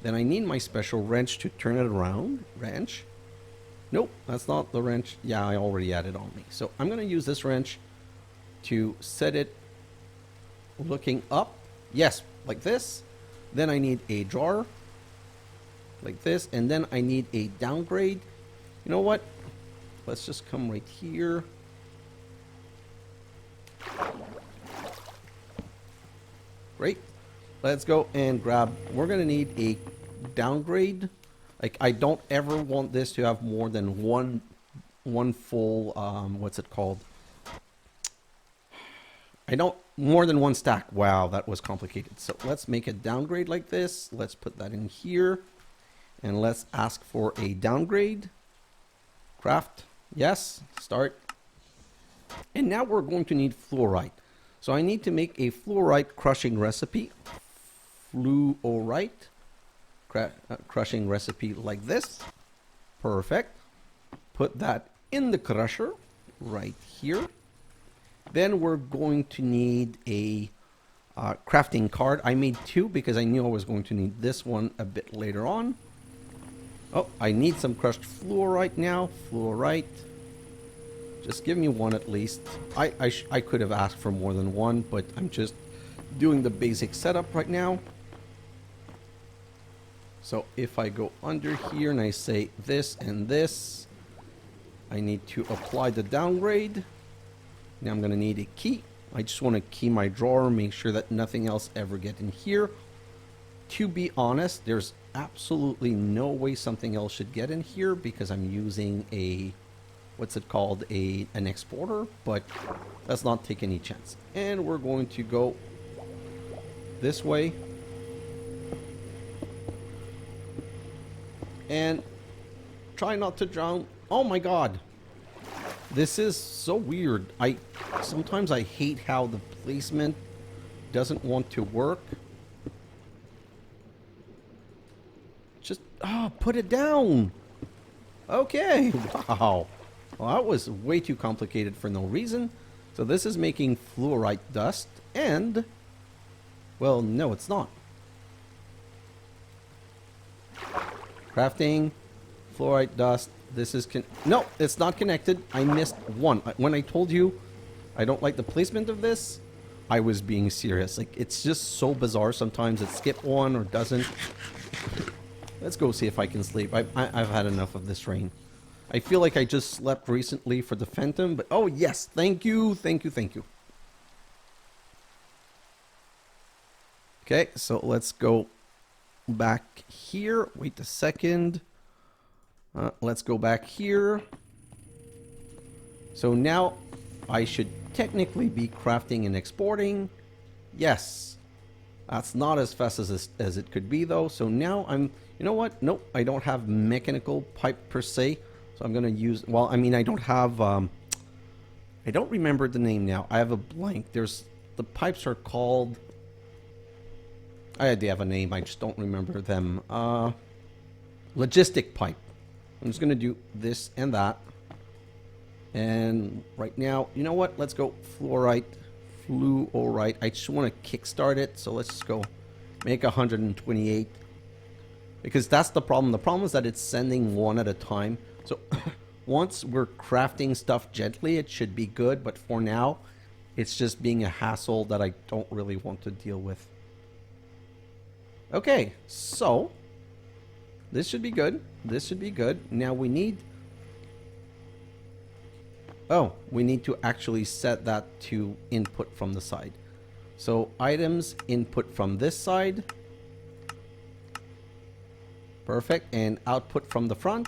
Then I need my special wrench to turn it around. Wrench. Nope, that's not the wrench. Yeah, I already had it on me. So I'm going to use this wrench to set it looking up. Yes, like this. Then I need a jar like this, and then I need a downgrade. You know what? Let's just come right here. Great. Let's go and grab, we're gonna need a downgrade. Like, I don't ever want this to have more than one full, what's it called? I don't, more than one stack. Wow, that was complicated. So let's make a downgrade like this. Let's put that in here. And let's ask for a downgrade. Craft. Yes. Start. And now we're going to need fluorite. So I need to make a fluorite crushing recipe. Fluorite crushing recipe like this. Perfect. Put that in the crusher right here. Then we're going to need a crafting card. I made 2 because I knew I was going to need this one a bit later on. Oh, I need some crushed fluorite now. Fluorite. Just give me 1 at least. I could have asked for more than 1, but I'm just doing the basic setup right now. So if I go under here and I say this and this, I need to apply the downgrade. Now I'm going to need a key. I just want to key my drawer, make sure that nothing else ever get in here. To be honest, there's absolutely no way something else should get in here because I'm using a, what's it called, an exporter, but let's not take any chance. And we're going to go this way. And try not to drown. Oh my god. This is so weird. Sometimes I hate how the placement doesn't want to work. Just put it down. Okay. Wow. Well, that was way too complicated for no reason. So this is making fluorite dust and, well, no, it's not. Crafting, fluorite dust. This is no, it's not connected. I missed one. When I told you I don't like the placement of this, I was being serious. Like, it's just so bizarre. Sometimes it skips one or doesn't. Let's go see if I can sleep. I've had enough of this rain. I feel like I just slept recently for the Phantom, but oh yes, thank you, thank you, thank you. Okay, so let's go back here. Wait a second. Let's go back here. So now I should technically be crafting and exporting. Yes. That's not as fast as it could be though. So now I'm, you know what? Nope, I don't have mechanical pipe per se. So I'm going to use, well, I mean, I don't have, I don't remember the name now. I have a blank. The pipes are called, they have a name. I just don't remember them. Logistic pipe. I'm just going to do this and that. And right now, you know what? Let's go fluorite. I just want to kickstart it. So let's just go make 128. Because that's the problem. The problem is that it's sending one at a time. So once we're crafting stuff gently, it should be good. But for now, it's just being a hassle that I don't really want to deal with. Okay, so this should be good. This should be good. Now we need... Oh, we need to actually set that to input from the side. So items input from this side. Perfect. And output from the front.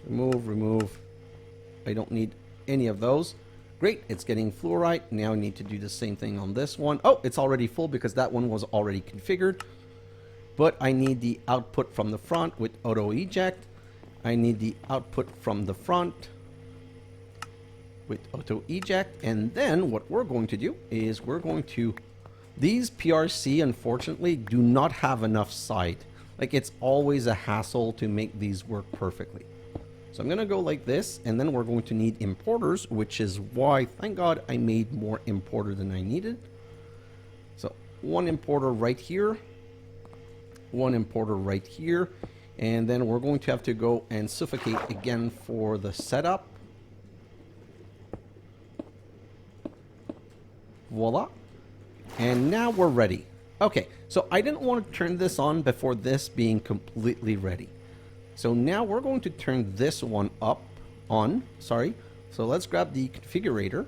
Remove. I don't need any of those. Great, it's getting fluorite. Now I need to do the same thing on this one. Oh, it's already full because that one was already configured. But I need the output from the front with auto eject. I need the output from the front with auto eject. And then what we're going to do is we're going to... These PRC, unfortunately, do not have enough side. Like, it's always a hassle to make these work perfectly. So I'm going to go like this, and then we're going to need importers, which is why, thank God, I made more importer than I needed. So one importer right here, one importer right here, and then we're going to have to go and suffocate again for the setup. Voila. And now we're ready. Okay, so I didn't want to turn this on before this being completely ready. So now we're going to turn this one on. So let's grab the configurator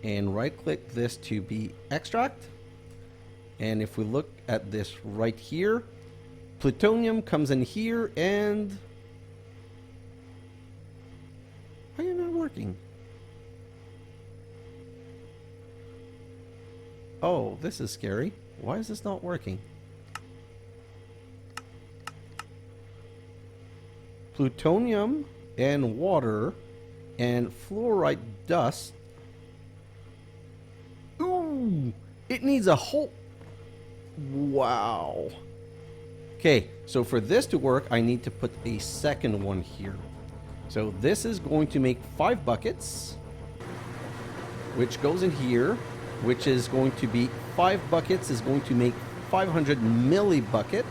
and right click this to be extract. And if we look at this right here, plutonium comes in here and... Why are you not working? Oh, this is scary. Why is this not working? Plutonium and water and fluorite dust. Ooh, it needs a whole... Wow. Okay, so for this to work, I need to put a second one here. So this is going to make 5 buckets, which goes in here, which is going to be 5 buckets is going to make 500 millibucket,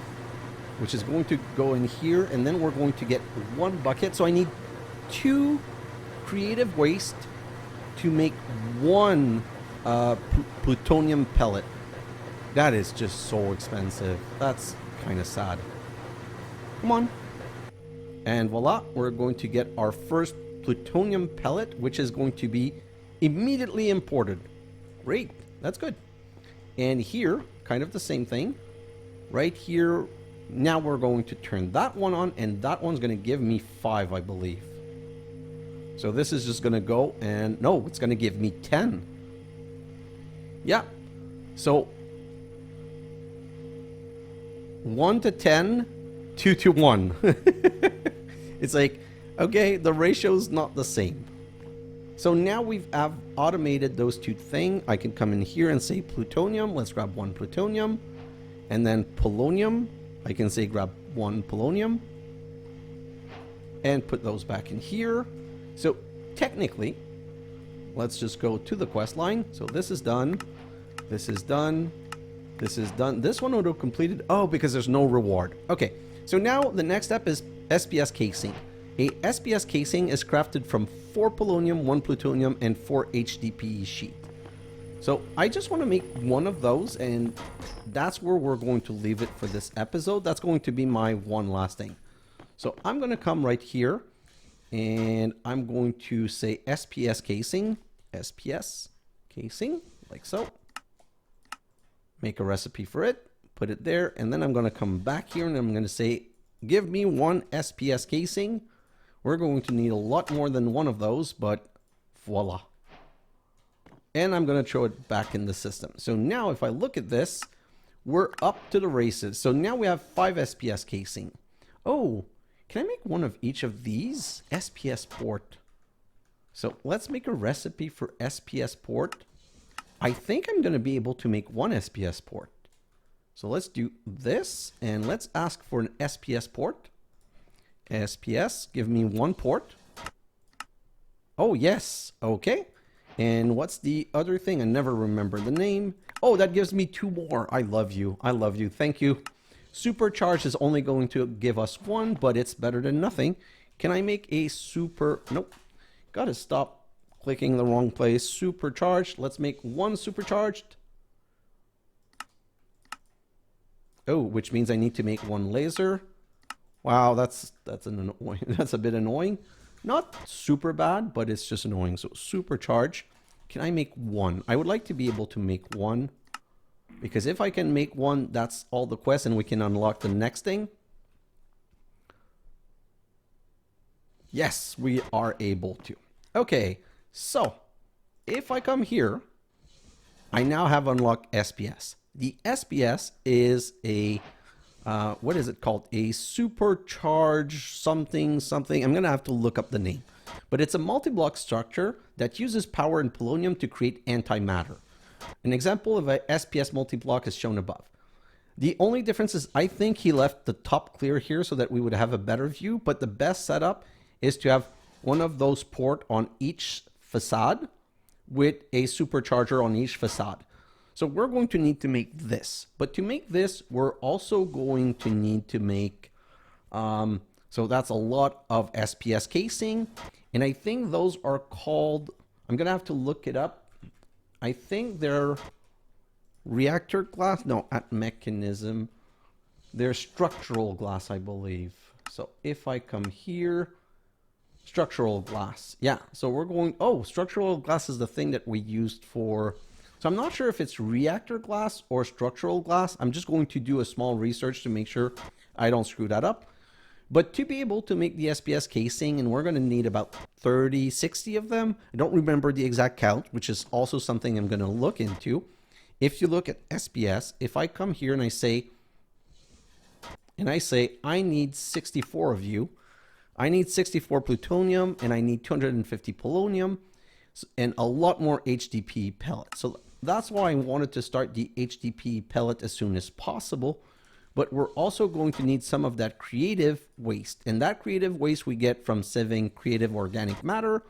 which is going to go in here, and then we're going to get 1 bucket. So I need 2 creative waste to make 1 plutonium pellet. That is just so expensive. That's kind of sad. Come on. And voila, we're going to get our first plutonium pellet, which is going to be immediately imported. Great, that's good. And here, kind of the same thing. Right here, now we're going to turn that one on, and that one's going to give me 5, I believe. So this is just going to go, and no, it's going to give me 10. Yeah, so 1 to 10, 2 to 1. It's like, okay, the ratio's not the same. So now we've automated those two things. I can come in here and say plutonium. Let's grab one plutonium. And then polonium. I can say grab one polonium. And put those back in here. So technically, let's just go to the quest line. So this is done. This is done. This is done. This one auto completed. Oh, because there's no reward. Okay. So now the next step is SPS casing. A SPS casing is crafted from 4 polonium, 1 plutonium, and 4 HDPE sheet. So I just want to make one of those, and that's where we're going to leave it for this episode. That's going to be my one last thing. So I'm going to come right here, and I'm going to say SPS casing, like so. Make a recipe for it, put it there, and then I'm going to come back here, and I'm going to say, give me one SPS casing. We're going to need a lot more than one of those, but voila. And I'm going to throw it back in the system. So now if I look at this, we're up to the races. So now we have 5 SPS casing. Oh, can I make one of each of these? SPS port. So let's make a recipe for SPS port. I think I'm going to be able to make one SPS port. So let's do this, and let's ask for an SPS port. SPS, give me one port. Oh, yes. Okay. And what's the other thing? I never remember the name. Oh, that gives me 2 more. I love you. I love you. Thank you. Supercharge is only going to give us 1, but it's better than nothing. Can I make a super... Nope. Gotta stop clicking the wrong place. Supercharged. Let's make 1 supercharged. Oh, which means I need to make 1 laser. Wow, that's an annoying. That's a bit annoying. Not super bad, but it's just annoying. So supercharge. Can I make 1? I would like to be able to make 1, because if I can make 1, that's all the quests, and we can unlock the next thing. Yes, we are able to. Okay, so if I come here, I now have unlocked SPS. The SPS is a what is it called? A supercharged something. I'm going to have to look up the name. But it's a multi-block structure that uses power and polonium to create antimatter. An example of a SPS multi-block is shown above. The only difference is I think he left the top clear here so that we would have a better view. But the best setup is to have one of those port on each facade with a supercharger on each facade. So we're going to need to make this. But to make this, we're also going to need to make... so that's a lot of SPS casing. And I think those are called... I'm going to have to look it up. I think they're reactor glass. No, at mechanism. They're structural glass, I believe. So if I come here... Structural glass. Yeah, so we're going... Oh, structural glass is the thing that we used for... So I'm not sure if it's reactor glass or structural glass. I'm just going to do a small research to make sure I don't screw that up. But to be able to make the SPS casing, and we're going to need about 30, 60 of them. I don't remember the exact count, which is also something I'm going to look into. If you look at SPS, if I come here and I say, I need 64 of you. I need 64 plutonium, and I need 250 polonium, and a lot more HDPE pellets. So that's why I wanted to start the HDPE pellet as soon as possible. But we're also going to need some of that creative waste. And that creative waste we get from sieving creative organic matter,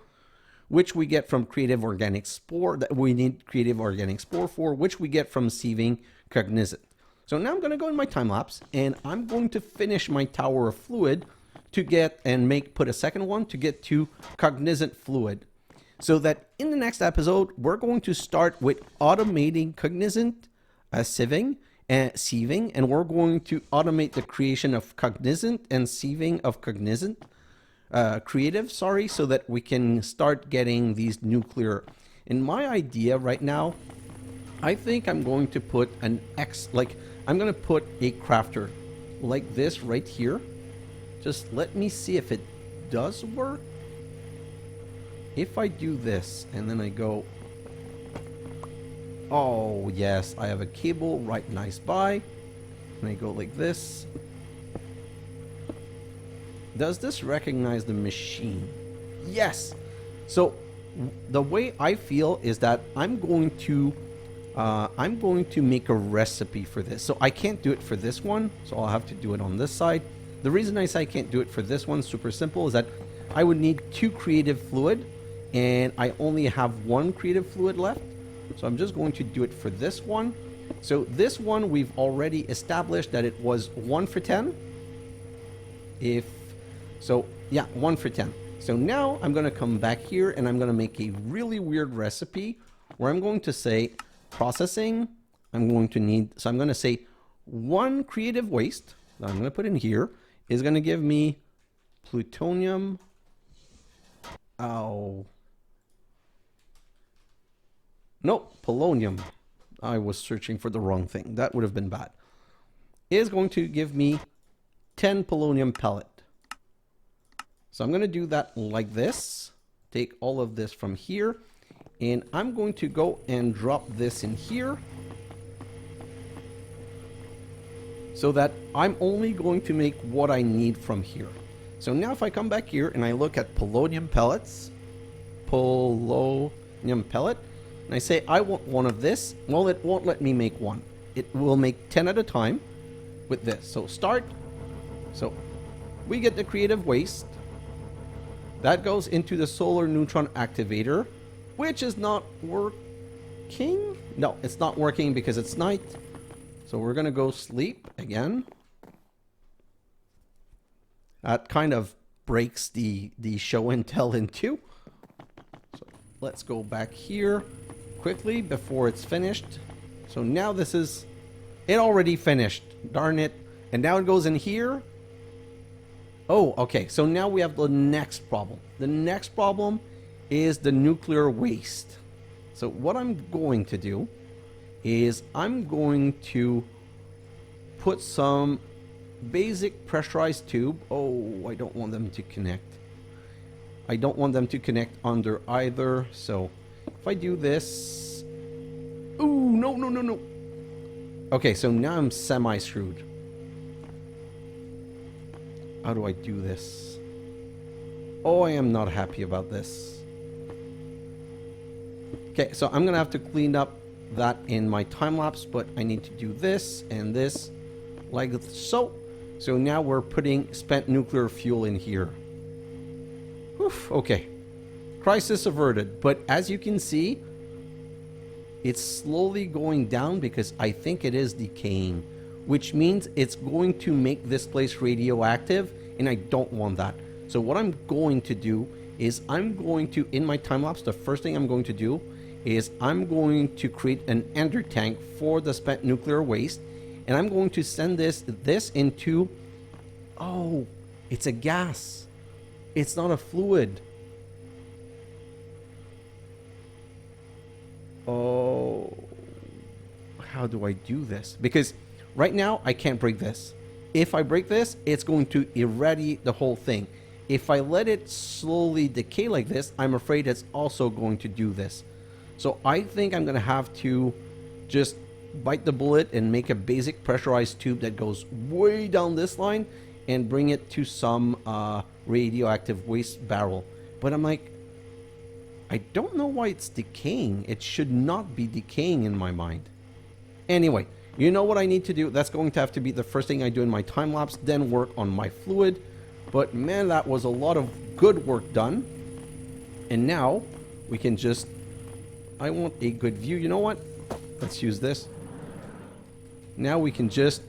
which we get from creative organic spore, that we need creative organic spore for, which we get from sieving cognizant. So now I'm going to go in my time lapse, and I'm going to finish my tower of fluid to get and put a second one to get to cognizant fluid. So that in the next episode, we're going to start with automating cognizant sieving, and we're going to automate the creation of cognizant and sieving of cognizant creative, so that we can start getting these nuclear. In my idea right now, I think I'm going to put I'm going to put a crafter like this right here. Just let me see if it does work. If I do this and then I go, oh yes, I have a cable right nice by, and I go like this. Does this recognize the machine? Yes. So the way I feel is that I'm going to make a recipe for this. So I can't do it for this one, so I'll have to do it on this side. The reason I say I can't do it for this one, super simple, is that I would need 2 creative fluid, and I only have 1 creative fluid left. So I'm just going to do it for this one. So this one, we've already established that it was 1 for 10. Yeah, 1 for 10. So now I'm going to come back here and I'm going to make a really weird recipe where I'm going to say processing. I'm going to say 1 creative waste that I'm going to put in here is going to give me plutonium. Oh. Nope, polonium. I was searching for the wrong thing. That would have been bad. Is going to give me 10 polonium pellet. So I'm going to do that like this. Take all of this from here. And I'm going to go and drop this in here. So that I'm only going to make what I need from here. So now if I come back here and I look at polonium pellet, and I say I want 1 of this, well, it won't let me make 1. It will make 10 at a time with this. So start. So we get the creative waste. That goes into the solar neutron activator, which is not working. No, it's not working because it's night. So we're going to go sleep again. That kind of breaks the show and tell in 2. So let's go back here quickly before it's finished. So now this is, it already finished. Darn it. And now it goes in here. Oh, okay. So now we have the next problem. The next problem is the nuclear waste. So what I'm going to do is I'm going to put some basic pressurized tube. Oh, I don't want them to connect. I don't want them to connect under either. So if I do this, ooh, no. Okay, so now I'm semi-screwed. How do I do this? Oh, I am not happy about this. Okay, so I'm gonna have to clean up that in my time lapse, but I need to do this and this like so. So now we're putting spent nuclear fuel in here. Oof, okay. Crisis averted. But as you can see, it's slowly going down because I think it is decaying, which means it's going to make this place radioactive, and I don't want that. So what I'm going to do is I'm going to, in my time lapse, the first thing I'm going to do is I'm going to create an ender tank for the spent nuclear waste, and I'm going to send this into, oh, it's a gas. It's not a fluid. Oh, how do I do this? Because right now I can't break this. If I break this, it's going to irradiate the whole thing. If I let it slowly decay like this, I'm afraid it's also going to do this. So I think I'm going to have to just bite the bullet and make a basic pressurized tube that goes way down this line and bring it to some radioactive waste barrel. But I'm like, I don't know why it's decaying. It should not be decaying in my mind. Anyway, you know what I need to do? That's going to have to be the first thing I do in my time lapse, then work on my fluid. But man, that was a lot of good work done. And now we can just, I want a good view. You know what? Let's use this. Now we can just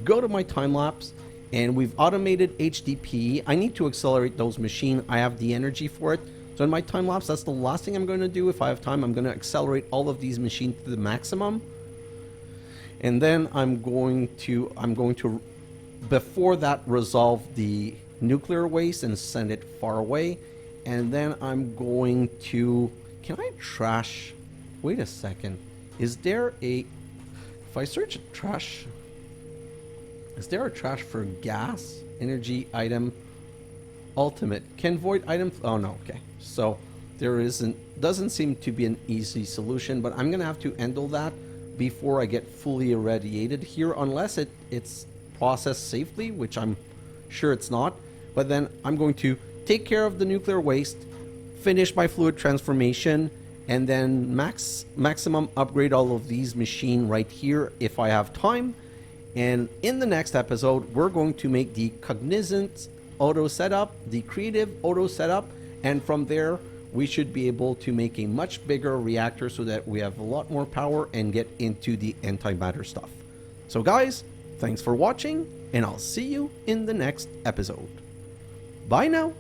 go to my time lapse, and we've automated HDPE. I need to accelerate those machines. I have the energy for it. So in my time lapse, that's the last thing I'm going to do. If I have time, I'm going to accelerate all of these machines to the maximum. And then I'm going to, before that, resolve the nuclear waste and send it far away. And then I'm going to, can I trash? Wait a second. Is there a, if I search trash, is there a trash for gas, energy, item, ultimate? Can void item, oh no, okay. So there doesn't seem to be an easy solution, but I'm gonna have to handle that before I get fully irradiated here, unless it's processed safely, which I'm sure it's not. But then I'm going to take care of the nuclear waste, finish my fluid transformation, and then maximum upgrade all of these machine right here if I have time. And in the next episode, we're going to make the cognizant auto setup, the creative auto setup, and from there we should be able to make a much bigger reactor so that we have a lot more power and get into the antimatter stuff. So guys, thanks for watching, and I'll see you in the next episode. Bye now.